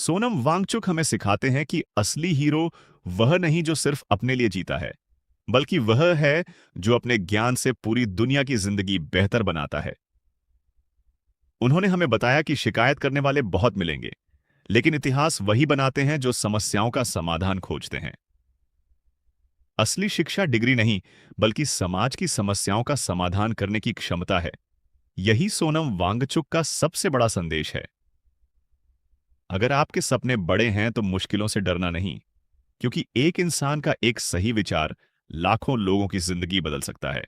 सोनम वांगचुक हमें सिखाते हैं कि असली हीरो वह नहीं जो सिर्फ अपने लिए जीता है, बल्कि वह है जो अपने ज्ञान से पूरी दुनिया की जिंदगी बेहतर बनाता है। उन्होंने हमें बताया कि शिकायत करने वाले बहुत मिलेंगे, लेकिन इतिहास वही बनाते हैं जो समस्याओं का समाधान खोजते हैं। असली शिक्षा डिग्री नहीं, बल्कि समाज की समस्याओं का समाधान करने की क्षमता है। यही सोनम वांगचुक का सबसे बड़ा संदेश है। अगर आपके सपने बड़े हैं तो मुश्किलों से डरना नहीं, क्योंकि एक इंसान का एक सही विचार लाखों लोगों की जिंदगी बदल सकता है।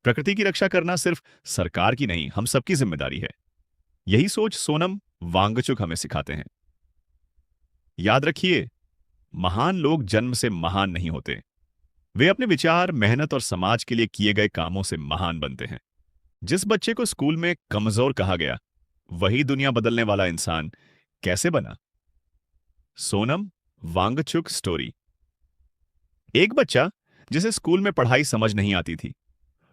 प्रकृति की रक्षा करना सिर्फ सरकार की नहीं, हम सबकी जिम्मेदारी है। यही सोच सोनम वांगचुक हमें सिखाते हैं। याद रखिए, महान लोग जन्म से महान नहीं होते। वे अपने विचार, मेहनत और समाज के लिए किए गए कामों से महान बनते हैं। जिस बच्चे को स्कूल में कमजोर कहा गया, वही दुनिया बदलने वाला इंसान कैसे बना? सोनम वांगचुक स्टोरी। एक बच्चा जिसे स्कूल में पढ़ाई समझ नहीं आती थी,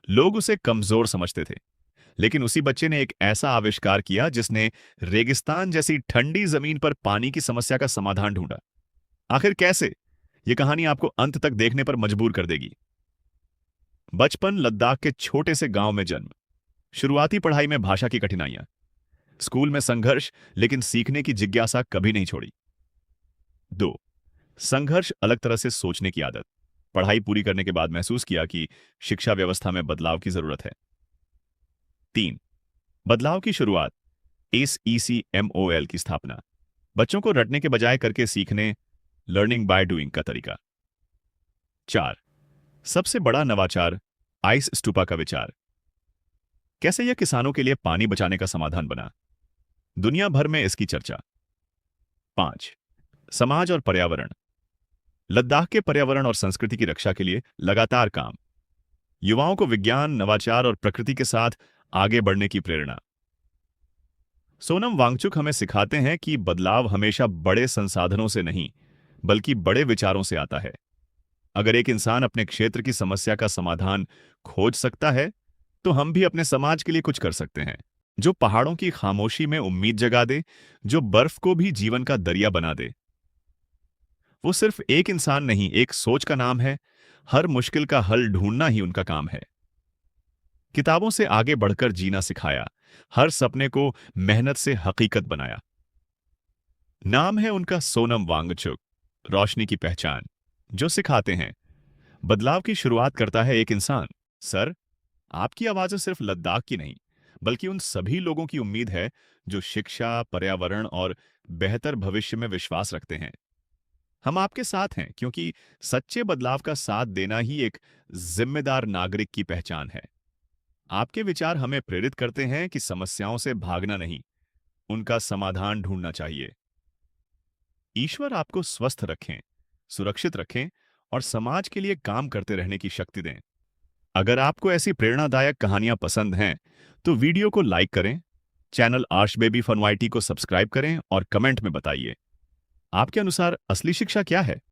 लोग उसे कमजोर समझते थे। लेकिन उसी बच्चे ने एक ऐसा आविष्कार किया जिसने रेगिस्तान जैसी ठंडी जमीन पर पानी की समस्या का समाधान ढूंढा। आखिर कैसे? यह कहानी आपको अंत तक देखने पर मजबूर कर देगी। बचपन, लद्दाख के छोटे से गांव में जन्म, शुरुआती पढ़ाई में भाषा की कठिनाइयां, स्कूल में संघर्ष, लेकिन सीखने की जिज्ञासा कभी नहीं छोड़ी। 2. संघर्ष, अलग तरह से सोचने की आदत। पढ़ाई पूरी करने के बाद महसूस किया कि शिक्षा व्यवस्था में बदलाव की जरूरत है। 3. बदलाव की शुरुआत, SECMOL की स्थापना। बच्चों को रटने के बजाय करके सीखने, लर्निंग बाय डूइंग का तरीका। 4. सबसे बड़ा नवाचार, आइस स्तूपा का विचार। कैसे यह किसानों के लिए पानी बचाने का समाधान बना, दुनिया भर में इसकी चर्चा। 5. समाज और पर्यावरण, लद्दाख के पर्यावरण और संस्कृति की रक्षा के लिए लगातार काम। युवाओं को विज्ञान, नवाचार और प्रकृति के साथ आगे बढ़ने की प्रेरणा। सोनम वांगचुक हमें सिखाते हैं कि बदलाव हमेशा बड़े संसाधनों से नहीं, बल्कि बड़े विचारों से आता है। अगर एक इंसान अपने क्षेत्र की समस्या का समाधान खोज सकता है, तो हम भी अपने समाज के लिए कुछ कर सकते हैं। जो पहाड़ों की खामोशी में उम्मीद जगा दे, जो बर्फ को भी जीवन का दरिया बना दे। वो सिर्फ एक इंसान नहीं, एक सोच का नाम है। हर मुश्किल का हल ढूंढना ही उनका काम है। किताबों से आगे बढ़कर जीना सिखाया, हर सपने को मेहनत से हकीकत बनाया। नाम है उनका सोनम वांगचुक, रोशनी की पहचान, जो सिखाते हैं बदलाव की शुरुआत करता है एक इंसान। सर, आपकी आवाज़ सिर्फ लद्दाख की नहीं, बल्कि उन सभी लोगों की उम्मीद है जो शिक्षा, पर्यावरण और बेहतर भविष्य में विश्वास रखते हैं। हम आपके साथ हैं, क्योंकि सच्चे बदलाव का साथ देना ही एक जिम्मेदार नागरिक की पहचान है। आपके विचार हमें प्रेरित करते हैं कि समस्याओं से भागना नहीं, उनका समाधान ढूंढना चाहिए। ईश्वर आपको स्वस्थ रखें, सुरक्षित रखें और समाज के लिए काम करते रहने की शक्ति दें। अगर आपको ऐसी प्रेरणादायक कहानियां पसंद हैं, तो वीडियो को लाइक करें, channel Aarsh baby fun YT को सब्सक्राइब करें और कमेंट में बताइए, आपके अनुसार असली शिक्षा क्या है?